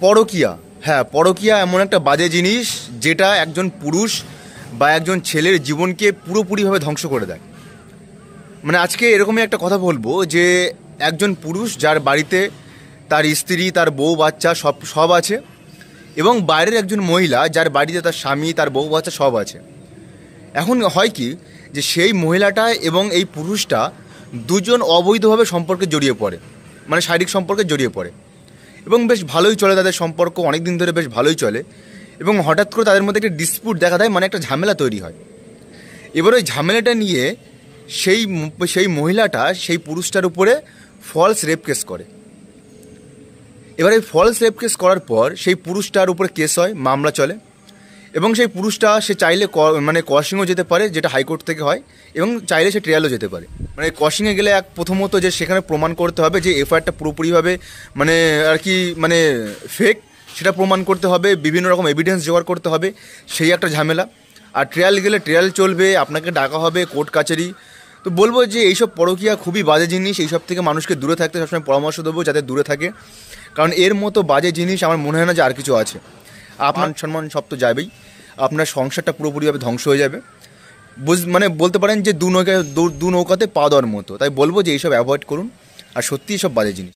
পরকীয়া, হ্যাঁ পরকীয়া এমন একটা বাজে জিনিস যেটা একজন পুরুষ বা একজন ছেলের জীবনকে পুরোপুরিভাবে ধ্বংস করে দেয়। মানে আজকে এরকমই একটা কথা বলবো যে একজন পুরুষ যার বাড়িতে তার স্ত্রী, তার বউ বাচ্চা সব আছে, এবং বাইরের একজন মহিলা যার বাড়িতে তার স্বামী, তার বউ বাচ্চা সব আছে। এখন হয় কি যে সেই মহিলাটা এবং এই পুরুষটা দুজন অবৈধভাবে সম্পর্কে জড়িয়ে পড়ে, মানে শারীরিক সম্পর্কে জড়িয়ে পড়ে, এবং বেশ ভালোই চলে তাদের সম্পর্ক, অনেক দিন ধরে বেশ ভালোই চলে। এবং হঠাৎ করে তাদের মধ্যে একটা ডিসপিউট দেখা দেয়, মানে একটা ঝামেলা তৈরি হয়। এবার ওই ঝামেলাটা নিয়ে সেই মহিলাটা সেই পুরুষটার উপরে ফলস রেপ কেস করে। এবার এই ফলস রেপ কেস করার পর সেই পুরুষটার উপরে কেস হয়, মামলা চলে, এবং সেই পুরুষটা সে চাইলে মানে কশিংও যেতে পারে, যেটা হাইকোর্ট থেকে হয়, এবং চাইলে সে ট্রায়ালও যেতে পারে। মানে কশিংয়ে গেলে প্রথমত যে সেখানে প্রমাণ করতে হবে যে এফআইআরটা পুরোপুরিভাবে মানে আর কি মানে ফেক, সেটা প্রমাণ করতে হবে, বিভিন্ন রকম এভিডেন্স জোগাড় করতে হবে, সেই একটা ঝামেলা। আর ট্রায়াল গেলে ট্রায়াল চলবে, আপনাকে ডাকা হবে কোর্ট কাচারি। তো বলবো যে এইসব পরকীয়া খুবই বাজে জিনিস, এইসব থেকে মানুষকে দূরে থাকতে সবসময় পরামর্শ দেবো যাতে দূরে থাকে, কারণ এর মতো বাজে জিনিস আমার মনে হয় না যে আর কিছু আছে। আপনার সম্মান সব তো যাবেই, আপনার সংসারটা পুরোপুরিভাবে ধ্বংস হয়ে যাবে। মানে বলতে পারেন যে দু নৌকাতে পা দেওয়ার মতো। তাই বলবো যে এইসব অ্যাভয়েড করুন, আর সত্যিই সব বাজে জিনিস।